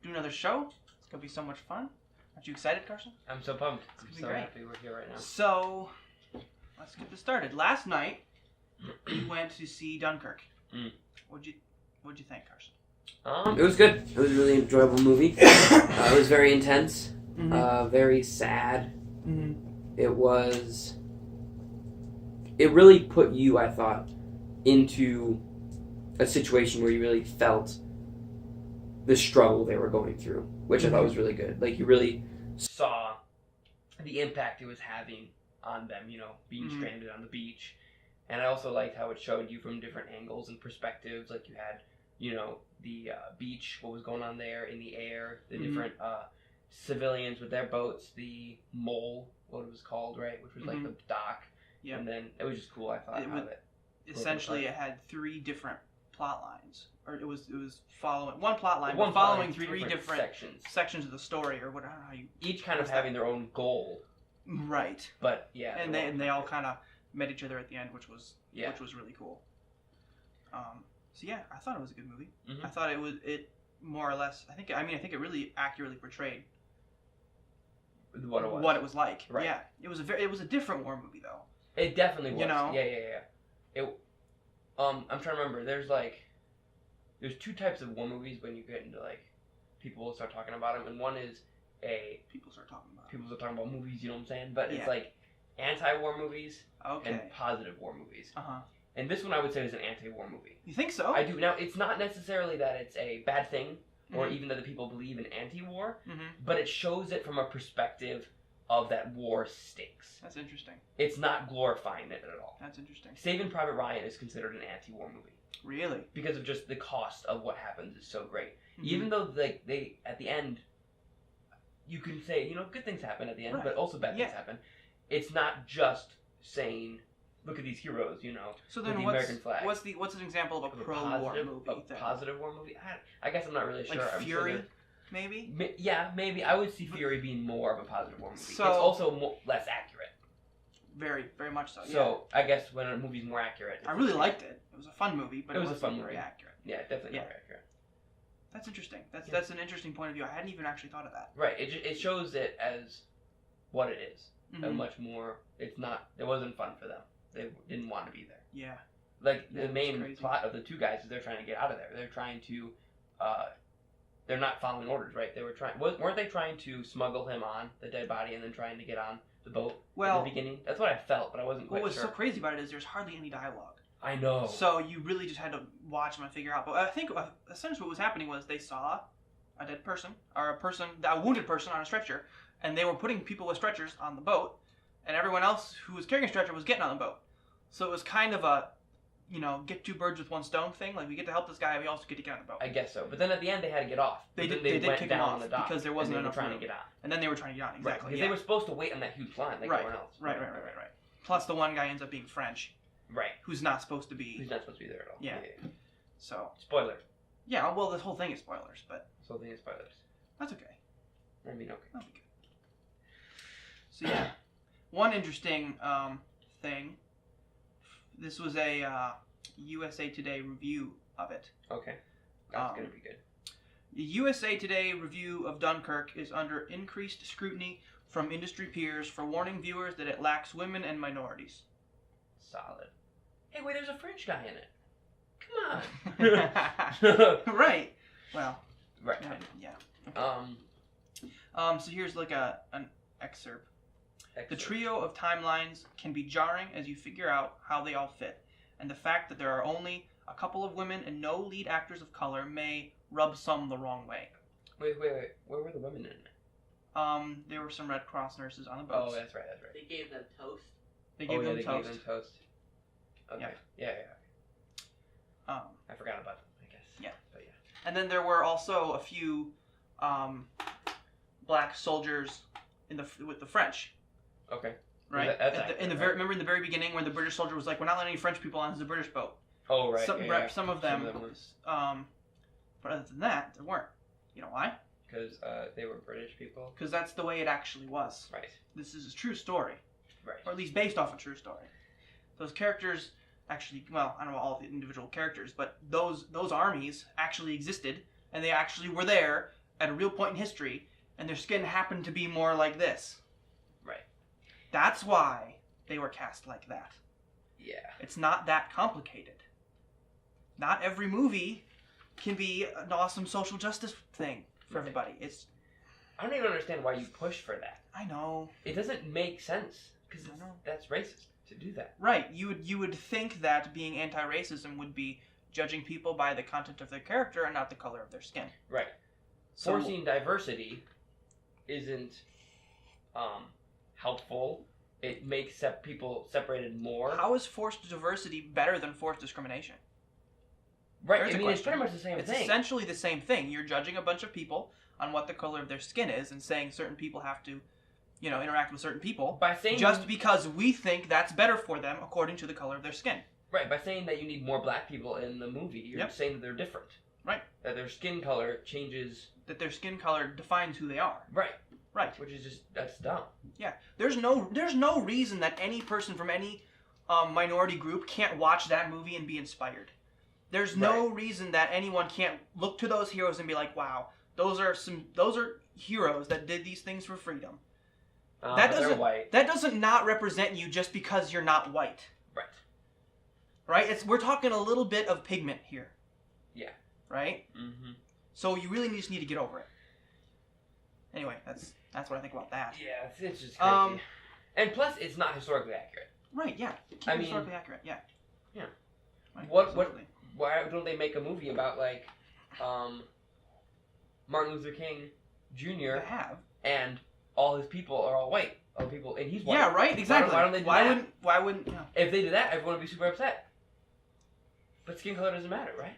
do another show. It's gonna be so much fun. Aren't you excited, Carson? I'm so pumped. I'm so great. happy we're here right now. So, let's get this started. Last night, we went to see Dunkirk. What'd you think, Carson? It was good. It was a really enjoyable movie. It was very intense. Very sad. It really put you, I thought, into a situation where you really felt the struggle they were going through, which I thought was really good. Like, you really saw the impact it was having on them, being stranded on the beach. And I also liked how it showed you from different angles and perspectives. Like, you had, the beach, what was going on there, in the air, the different civilians with their boats, the mole, what it was called, right, which was like the dock. Yeah. And then it was just cool, I thought. Essentially, it had three different plot lines. Or it was following one plot line, but following three different sections of the story, or whatever. How you each kind of having their own goal. Right. But yeah. And they all kind of met each other at the end, which was really cool. So yeah, I thought it was a good movie. I thought it more or less. I think it really accurately portrayed what it was like. Right. Yeah. It was a different war movie though. It definitely was. Yeah. I'm trying to remember. There's two types of war movies when you get into people will start talking about them, and one is people start talking about movies. You know what I'm saying? But it's like anti-war movies and positive war movies. And this one I would say is an anti-war movie. You think so? I do. Now it's not necessarily that it's a bad thing, or even that the people believe in anti-war, but it shows it from a perspective of that war stinks. That's interesting. It's not glorifying it at all. That's interesting. Saving Private Ryan is considered an anti-war movie. Really? Because of just the cost of what happens is so great. Even though they at the end, you can say good things happen at the end, but also bad things happen. It's not just saying, look at these heroes, So then, with the American flag. What's an example of a pro-war movie? A positive war movie? I guess I'm not really sure. Like Fury, maybe? Yeah, maybe. I would see Fury being more of a positive war movie. So, it's also less accurate. Very, very much so. So I guess when a movie's more accurate, I really liked it. It was a fun movie, but it wasn't very accurate. Yeah, definitely not very accurate. That's interesting. That's an interesting point of view. I hadn't even actually thought of that. Right. It shows it as what it is. And much more. It wasn't fun for them. They didn't want to be there. Yeah. Like the main plot of the two guys is they're trying to get out of there. They're trying to. They're not following orders, right? Weren't they trying to smuggle him on the dead body and then trying to get on the boat in the beginning? That's what I felt, but I wasn't quite sure. What's so crazy about it is there's hardly any dialogue. I know. So you really just had to watch them and figure out. But I think essentially what was happening was they saw a dead person, or a wounded person on a stretcher, and they were putting people with stretchers on the boat, and everyone else who was carrying a stretcher was getting on the boat. So it was kind of a, get two birds with one stone thing. Like, we get to help this guy, we also get to get on the boat. I guess so. But then at the end, they had to get off. They did kick him off because there wasn't enough room. Trying to get on. And then they were trying to get on, exactly. Right, because they were supposed to wait on that huge line like everyone else. Right. Plus, the one guy ends up being French. Right. Who's not supposed to be. He's not supposed to be there at all. Yeah. So. Spoiler. Yeah, well, this whole thing is spoilers, but. This whole thing is spoilers. That's okay. I mean, okay. That'll be good. So, yeah. One interesting thing. This was a USA Today review of it. Okay. That's going to be good. The USA Today review of Dunkirk is under increased scrutiny from industry peers for warning viewers that it lacks women and minorities. Solid. Hey, wait, there's a French guy in it. Come on. Right. Well. Right. Yeah. Okay. So here's like an excerpt. The trio of timelines can be jarring as you figure out how they all fit, and the fact that there are only a couple of women and no lead actors of color may rub some the wrong way. Wait. Where were the women in it? There were some Red Cross nurses on the boats. Oh, that's right. They gave them toast. They gave them toast. Okay. Yeah. I forgot about them, I guess. Yeah. But yeah. And then there were also a few black soldiers with the French. Okay. Right? Remember in the very beginning when the British soldier was like, we're not letting any French people on, this is a British boat. Oh, right. Some of them was. But other than that, there weren't. You know why? Because they were British people? Because that's the way it actually was. Right. This is a true story. Right. Or at least based off a true story. Those characters actually, well, I don't know all the individual characters, but those armies actually existed, and they actually were there, at a real point in history, and their skin happened to be more like this. Right. That's why they were cast like that. Yeah. It's not that complicated. Not every movie can be an awesome social justice thing for everybody. I don't even understand why you push for that. I know. It doesn't make sense because that's racist to do that. Right. You would think that being anti-racism would be judging people by the content of their character and not the color of their skin. Right. So, Forcing diversity isn't helpful. It makes people separated more. how is forced diversity better than forced discrimination? Right. There's a I mean, it's question. pretty much the same It's thing. essentially the same thing. You're judging a bunch of people on what the color of their skin is and saying certain people have to, interact with certain people By saying just because we think that's better for them according to the color of their skin. Right, by saying that you need more black people in the movie, you're saying that they're different. Right. That their skin color changes. That their skin color defines who they are. Right. Right. Which is that's dumb. Yeah. There's no reason that any person from any minority group can't watch that movie and be inspired. There's no reason that anyone can't look to those heroes and be like, wow, those are heroes that did these things for freedom. They're white. That doesn't not represent you just because you're not white. Right. Right? We're talking a little bit of pigment here. Yeah. Right? Mm-hmm. So you really just need to get over it. Anyway, that's what I think about that. Yeah, it's just crazy. And plus, it's not historically accurate. Right, yeah. Historically accurate, yeah. Yeah. Right, Why don't they make a movie about, like, Martin Luther King Jr. They have. And all his people are all white. All the people, and he's white. Yeah, right, exactly. Why don't they do that? Why wouldn't, If they did that, everyone would be super upset. But skin color doesn't matter, right?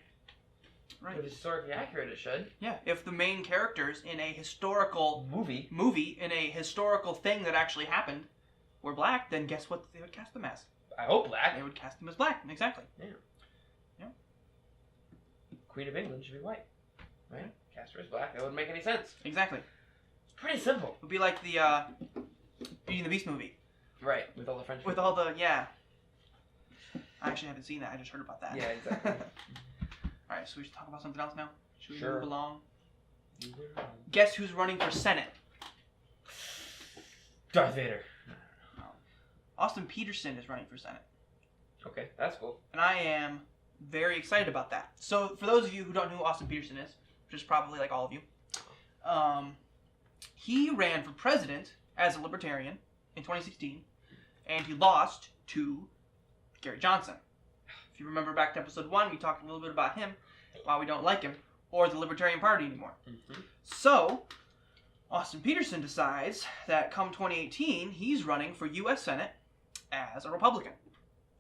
Right. If it's historically accurate, it should. Yeah, if the main characters in a historical movie, in a historical thing that actually happened, were black, then guess what they would cast them as? I hope black. They would cast them as black, exactly. Yeah. Yeah. Queen of England should be white, right? Cast her as black. That wouldn't make any sense. Exactly. It's pretty simple. It would be like the Beauty and the Beast movie. Right, with all the French people. With all the, I actually haven't seen that. I just heard about that. Yeah, exactly. Alright, so we should talk about something else now? Should we Sure. move along? Guess who's running for Senate? Darth Vader. Austin Peterson is running for Senate. Okay, that's cool. And I am very excited about that. So, for those of you who don't know who Austin Peterson is, which is probably like all of you, he ran for president as a libertarian in 2016, and he lost to Gary Johnson. If you remember back to episode 1, we talked a little bit about him, why we don't like him, or the Libertarian Party anymore. Mm-hmm. So, Austin Peterson decides that come 2018, he's running for U.S. Senate as a Republican.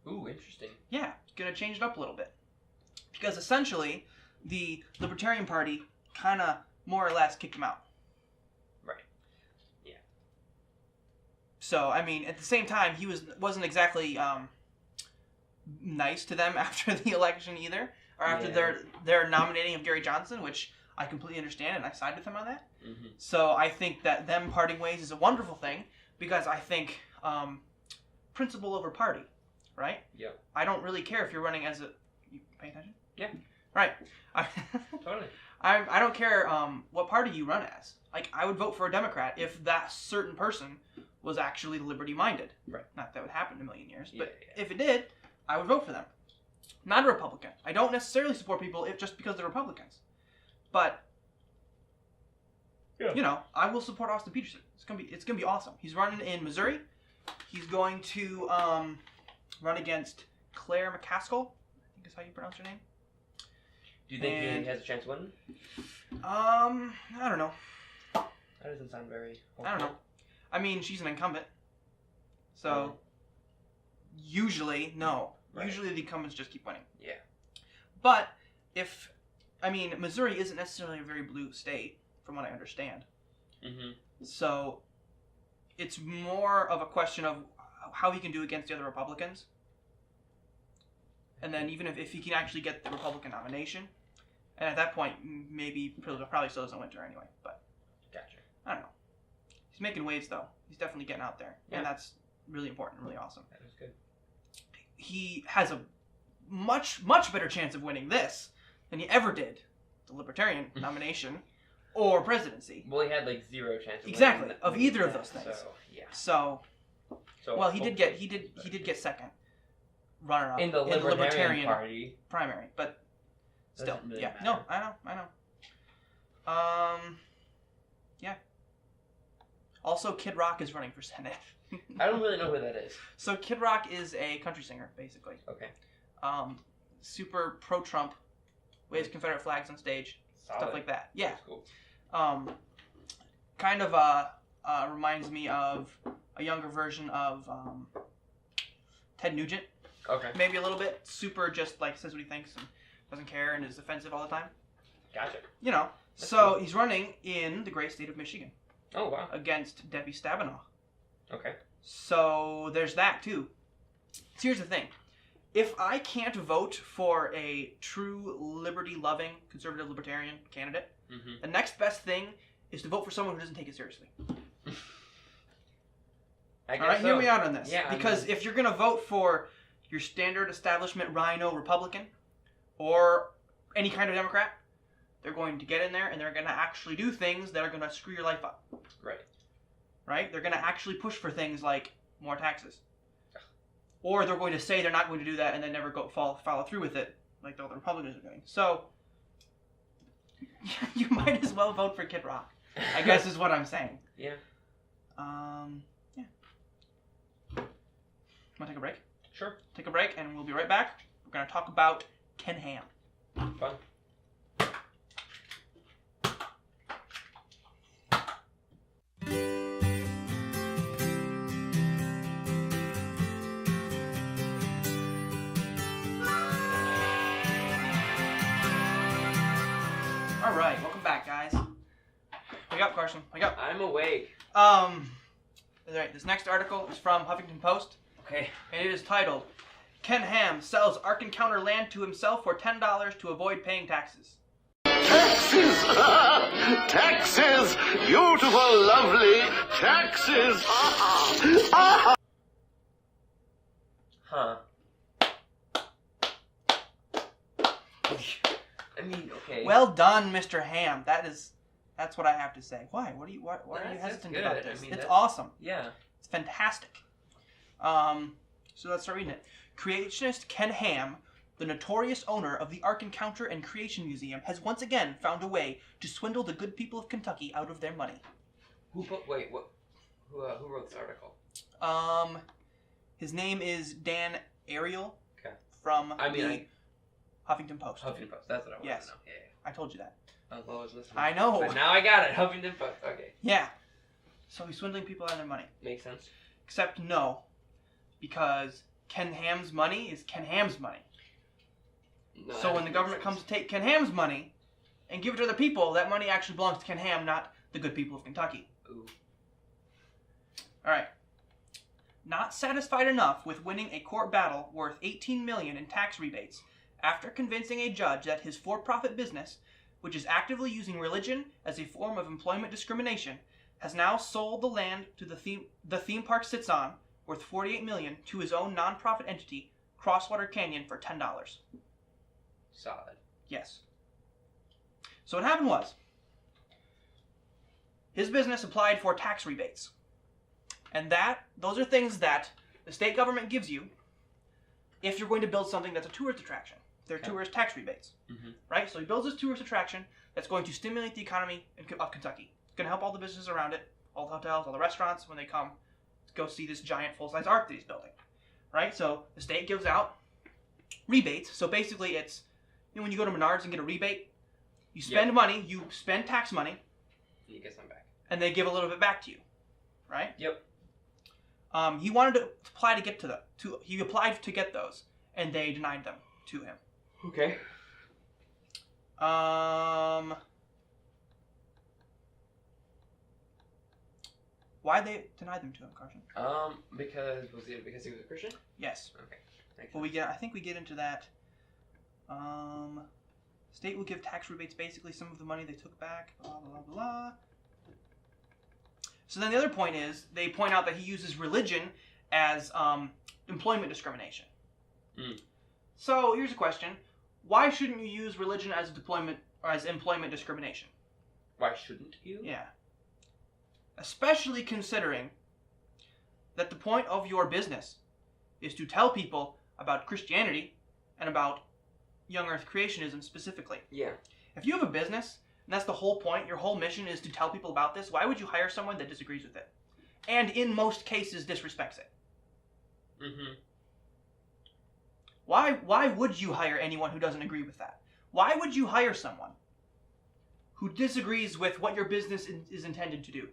Ooh, interesting. Yeah, gonna change it up a little bit. Because essentially, the Libertarian Party kind of more or less kicked him out. Right. Yeah. So, I mean, at the same time, he wasn't exactly nice to them after the election either, or after their nominating of Gary Johnson, which I completely understand, and I side with him on that. Mm-hmm. So I think that them parting ways is a wonderful thing, because I think principle over party, right? Yeah. I don't really care if you're running as a... You pay attention? Yeah. Right. Totally. I don't care what party you run as. Like, I would vote for a Democrat if that certain person was actually liberty-minded. Right. Not that would happen in a million years, but Yeah. if it did, I would vote for them. Not a Republican. I don't necessarily support people just because they're Republicans. But, I will support Austin Peterson. It's gonna be awesome. He's running in Missouri. He's going to run against Claire McCaskill, I think is how you pronounce her name. Do you think he has a chance of winning? I don't know. That doesn't sound very hopeful. I don't know. I mean, she's an incumbent. So, usually, no. Right. Usually the incumbents just keep winning. Yeah. But, Missouri isn't necessarily a very blue state, from what I understand. Mm-hmm. So, it's more of a question of how he can do against the other Republicans. And then even if he can actually get the Republican nomination, and at that point, maybe probably still doesn't winter anyway. But Gotcha. I don't know. He's making waves, though. He's definitely getting out there. Yeah. And that's really important, really awesome. That is good. He has a much, much better chance of winning this than he ever did, the Libertarian nomination, or presidency. Well, he had like 0 chance. Exactly, of either of those things. So yeah. So well, he did get second runner up in the Libertarian Party primary, but still, really yeah. matter. No, I know. Yeah. Also, Kid Rock is running for Senate. I don't really know who that is. So Kid Rock is a country singer, basically. Okay. Super pro-Trump, waves Confederate flags on stage, stuff like that. Yeah. That's cool. Kind of reminds me of a younger version of Ted Nugent. Okay. Maybe a little bit. Super just like says what he thinks and doesn't care and is offensive all the time. Gotcha. You know. That's so cool. he's running in the great state of Michigan. Oh, wow. Against Debbie Stabenow. Okay. So there's that too. So here's the thing. If I can't vote for a true liberty-loving, conservative libertarian candidate, the next best thing is to vote for someone who doesn't take it seriously. I guess All right, so. hear me out on this. Yeah, because if you're going to vote for your standard establishment rhino Republican or any kind of Democrat, they're going to get in there and they're going to actually do things that are going to screw your life up. Right. Right? They're going to actually push for things like more taxes. Or they're going to say they're not going to do that and then never follow through with it, like the other Republicans are doing. So, you might as well vote for Kid Rock, I guess is what I'm saying. Yeah. Yeah. Want to take a break? Sure. Take a break and we'll be right back. We're going to talk about Ken Ham. Fun. All right, welcome back, guys. Wake up, Carson. Wake up. I'm awake. All right, this next article is from Huffington Post, Okay. and it is titled, Ken Ham sells Ark Encounter land to himself for $10 to avoid paying taxes. Taxes! Taxes! Beautiful, lovely taxes! Huh. I mean, okay. Well done, Mr. Ham. That's what I have to say. Why? Why are you That's hesitant good. about this? I mean, It's that's- awesome. Yeah. It's fantastic. So let's start reading it. Creationist Ken Ham, the notorious owner of the Ark Encounter and Creation Museum, has once again found a way to swindle the good people of Kentucky out of their money. Who wrote this article? His name is Dan Ariel. Okay. From the Huffington Post. Huffington Post. That's what I wanted Yes. to know. Yeah. I told you that. I was listening. I know. But now I got it. Huffington Post. Okay. Yeah. So he's swindling people out of their money. Makes sense. Except no, because Ken Ham's money is Ken Ham's money. No, So when the government comes to take Ken Ham's money and give it to other people, that money actually belongs to Ken Ham, not the good people of Kentucky. Ooh. All right. Not satisfied enough with winning a court battle worth $18 million in tax rebates, after convincing a judge that his for-profit business, which is actively using religion as a form of employment discrimination, has now sold the land to the theme park sits on, worth $48 million, to his own nonprofit entity, Crosswater Canyon, for $10. Solid. Yes. So what happened was, his business applied for tax rebates. And those are things that the state government gives you if you're going to build something that's a tourist attraction. They're tourist tax rebates. Mm-hmm. Right? So he builds this tourist attraction that's going to stimulate the economy of Kentucky. It's going to help all the businesses around it, all the hotels, all the restaurants, when they come to go see this giant full-size ark that he's building. Right? So the state gives out rebates. So basically it's, when you go to Menards and get a rebate, you spend money, you spend tax money, You get some back. and they give a little bit back to you. Right? Yep. He wanted to apply he applied to get those, and they denied them to him. Okay. Why they denied them to him, Carson? Because he was a Christian? Yes. Okay. Well, I think we get into that. State will give tax rebates, basically some of the money they took back, blah, blah, blah, blah. So then the other point is, they point out that he uses religion as employment discrimination. Mm. So here's a question. Why shouldn't you use religion as employment discrimination? Why shouldn't you? Yeah. Especially considering that the point of your business is to tell people about Christianity and about young earth creationism specifically. Yeah. If you have a business, and that's the whole point, your whole mission is to tell people about this, why would you hire someone that disagrees with it? And in most cases disrespects it? Mm-hmm. Why would you hire anyone who doesn't agree with that? Why would you hire someone who disagrees with what your business is intended to do?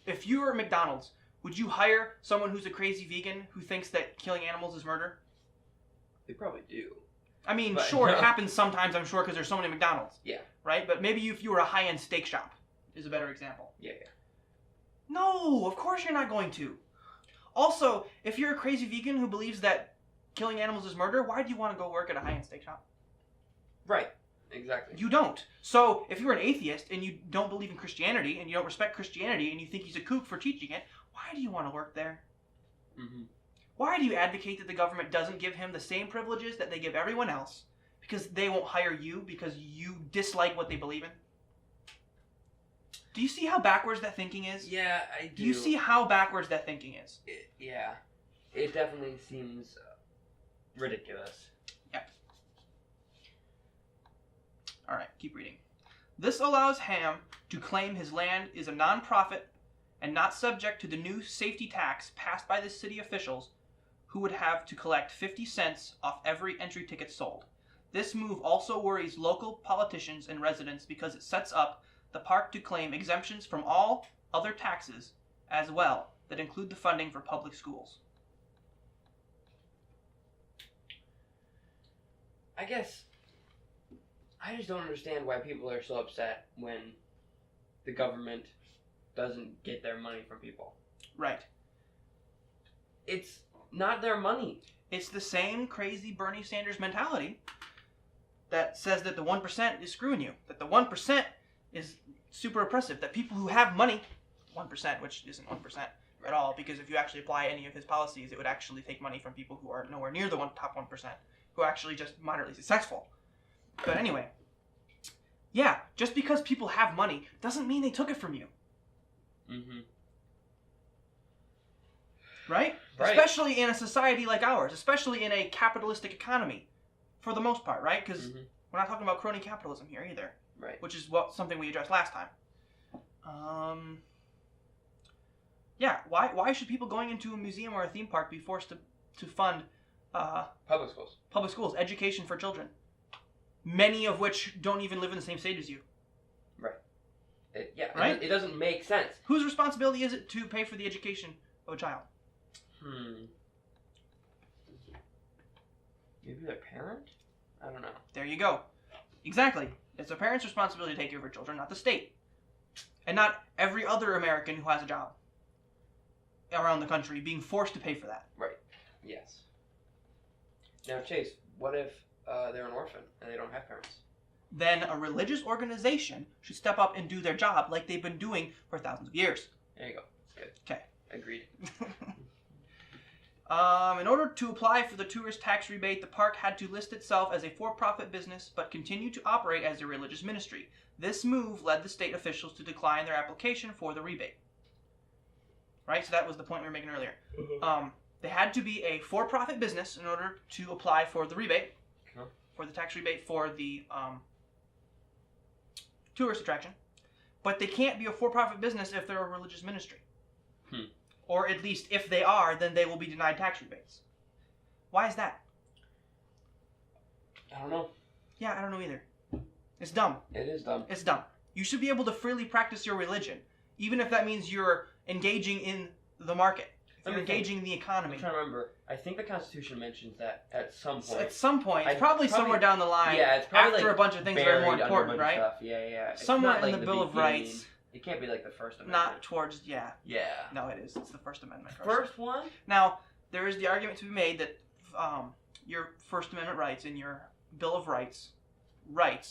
If you were McDonald's, would you hire someone who's a crazy vegan who thinks that killing animals is murder? They probably do. I mean, But, sure, it happens sometimes, I'm sure, because there's so many McDonald's. Yeah. Right? But maybe if you were a high-end steak shop is a better example. Yeah. No, of course you're not going to. Also, if you're a crazy vegan who believes that killing animals is murder, why do you want to go work at a high-end steak shop? Right. Exactly. You don't. So, if you're an atheist and you don't believe in Christianity and you don't respect Christianity and you think he's a kook for teaching it, why do you want to work there? Mm-hmm. Why do you advocate that the government doesn't give him the same privileges that they give everyone else? Because they won't hire you because you dislike what they believe in? Do you see how backwards that thinking is? Yeah, I do. Do you see how backwards that thinking is? Yeah. It definitely seems ridiculous. Yep. Alright, keep reading. This allows Ham to claim his land is a non-profit and not subject to the new safety tax passed by the city officials, who would have to collect 50 cents off every entry ticket sold. This move also worries local politicians and residents because it sets up the park to claim exemptions from all other taxes as well that include the funding for public schools. I guess I just don't understand why people are so upset when the government doesn't get their money from people. Right. It's not their money. It's the same crazy Bernie Sanders mentality that says that the 1% is screwing you, that the 1% is super oppressive, that people who have money, 1%, which isn't 1% at all, because if you actually apply any of his policies, it would actually take money from people who are nowhere near the top 1%, who are actually just moderately successful. But anyway, yeah, just because people have money doesn't mean they took it from you. Mm-hmm. Right? Especially in a society like ours, especially in a capitalistic economy, for the most part, right? Because we're not talking about crony capitalism here either. Right. Which is something we addressed last time. Yeah, why should people going into a museum or a theme park be forced to fund public schools? Public schools, education for children, many of which don't even live in the same state as you. Right. Right? It doesn't make sense. Whose responsibility is it to pay for the education of a child? Maybe their parent? I don't know. There you go. Exactly. It's a parent's responsibility to take care of her children, not the state. And not every other American who has a job around the country being forced to pay for that. Right. Yes. Now, Chase, what if they're an orphan and they don't have parents? Then a religious organization should step up and do their job like they've been doing for thousands of years. There you go. Good. Okay. Agreed. In order to apply for the tourist tax rebate, the park had to list itself as a for-profit business but continue to operate as a religious ministry. This move led the state officials to decline their application for the rebate. Right? So that was the point we were making earlier. They had to be a for-profit business in order to apply for the rebate, for the tax rebate for the tourist attraction. But they can't be a for-profit business if they're a religious ministry. Or at least if they are, then they will be denied tax rebates. Why is that? I don't know. Yeah, I don't know either. It's dumb. It is dumb. It's dumb. You should be able to freely practice your religion, even if that means you're engaging in the market. If you're engaging in the economy. I'm trying to remember. I think the Constitution mentions that at some point. At some point. It's probably somewhere down the line. Yeah, it's probably after like a bunch of things that are more important, right? Stuff. Yeah. It's somewhere not like in the Bill of Rights. It can't be like the First Amendment. Not towards, yeah. Yeah. No, it is. It's the First Amendment. First one? Now, there is the argument to be made that your First Amendment rights and your Bill of Rights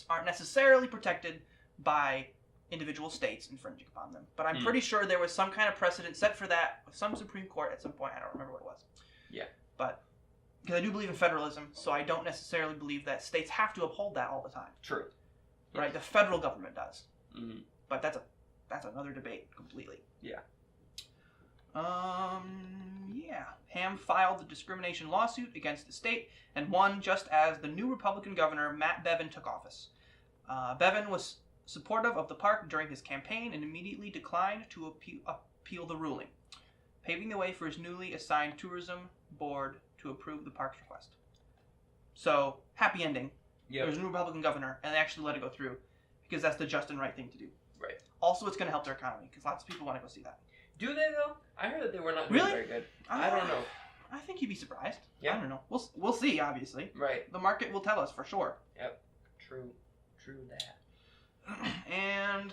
aren't necessarily protected by individual states infringing upon them. But I'm pretty sure there was some kind of precedent set for that with some Supreme Court at some point. I don't remember what it was. Yeah. But, because I do believe in federalism, so I don't necessarily believe that states have to uphold that all the time. True. Right? The federal government does. But that's another debate completely. Yeah. Yeah. Ham filed the discrimination lawsuit against the state and won just as the new Republican governor, Matt Bevin, took office. Bevin was supportive of the park during his campaign and immediately declined to appeal the ruling, paving the way for his newly assigned tourism board to approve the park's request. So, happy ending. Yep. There's a new Republican governor, and they actually let it go through because that's the just and right thing to do. Right. Also, it's going to help their economy because lots of people want to go see that. Do they though? I heard that they were not doing Really? very good. I don't know. I think you'd be surprised. Yeah. I don't know. We'll see. Obviously, Right. the market will tell us for sure. Yep. True that. And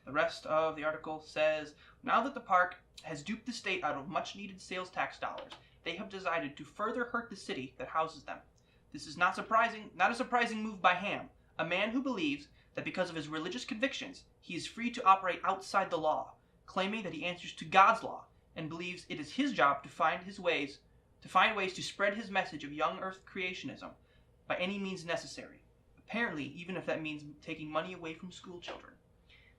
the rest of the article says, now that the park has duped the state out of much-needed sales tax dollars, they have decided to further hurt the city that houses them. This is not a surprising move by Ham, a man who believes that because of his religious convictions, he is free to operate outside the law, claiming that he answers to God's law and believes it is his job to find ways to spread his message of young earth creationism by any means necessary. Apparently, even if that means taking money away from school children.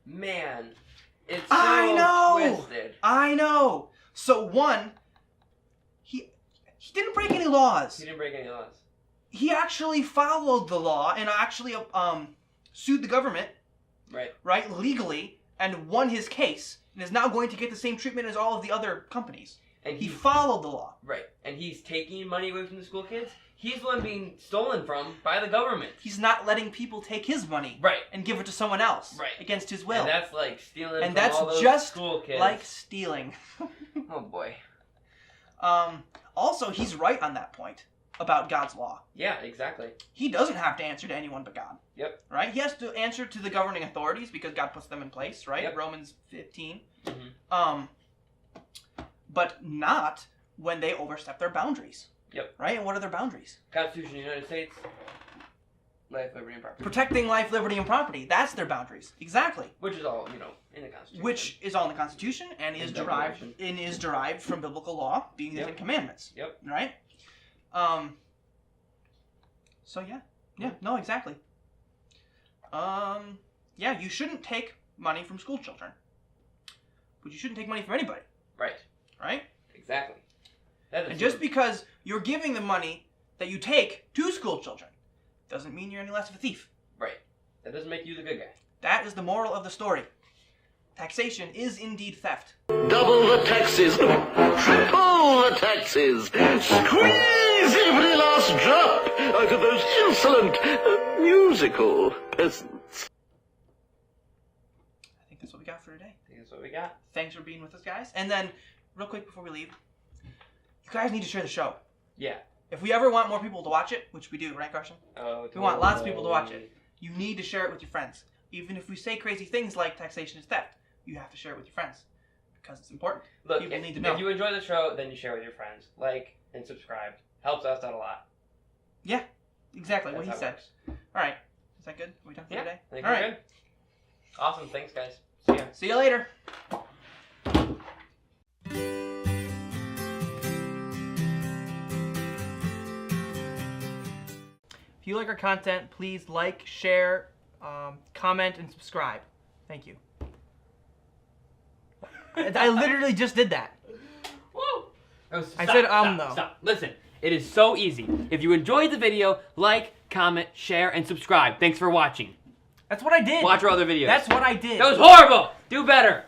Man, it's so I know! twisted. I know! So one, he didn't break any laws. He didn't break any laws. He actually followed the law and actually sued the government, right, legally, and won his case, and is now going to get the same treatment as all of the other companies. And he followed the law. Right. And he's taking money away from the school kids. He's the one being stolen from by the government. He's not letting people take his money Right. and give it to someone else against his will. And that's like stealing and from that's all those just school kids. like stealing. Oh boy. Also, he's right on that point about God's law. Yeah, exactly. He doesn't have to answer to anyone but God. Yep. Right? He has to answer to the governing authorities because God puts them in place, right? Yep. Romans 15. Mm-hmm. But not when they overstep their boundaries. Yep. Right? And what are their boundaries? Constitution of the United States. Life, liberty, and property. Protecting life, liberty, and property. That's their boundaries. Exactly. Which is all, in the Constitution. Which is all in the Constitution and is derived from biblical law, being the Ten Commandments. Yep. Right? So yeah, no, exactly. Yeah, you shouldn't take money from school children, but you shouldn't take money from anybody. Right? Exactly. And just because you're giving the money that you take to school children doesn't mean you're any less of a thief. Right. That doesn't make you the good guy. That is the moral of the story. Taxation is indeed theft. Double the taxes, triple the taxes, squeeze every last drop out of those insolent musical peasants. I think that's what we got for today. I think that's what we got. Thanks for being with us, guys. And then, real quick before we leave, you guys need to share the show. Yeah. If we ever want more people to watch it, which we do, right, Carson? Oh, we want lots of people to watch it. You need to share it with your friends. Even if we say crazy things like taxation is theft, you have to share it with your friends because it's important. Look, people need to know. If you enjoy the show, then you share with your friends. Like and subscribe. Helps us out a lot. Yeah, exactly That's what he said. All right. Is that good? Are we done for today? I think All we're right. good. Awesome. Thanks, guys. See ya. See you later. If you like our content, please like, share, comment, and subscribe. Thank you. I literally just did that. Woo! I said though. Stop. Listen, it is so easy. If you enjoyed the video, like, comment, share, and subscribe. Thanks for watching. That's what I did. Watch our other videos. That's what I did. That was horrible. Do better.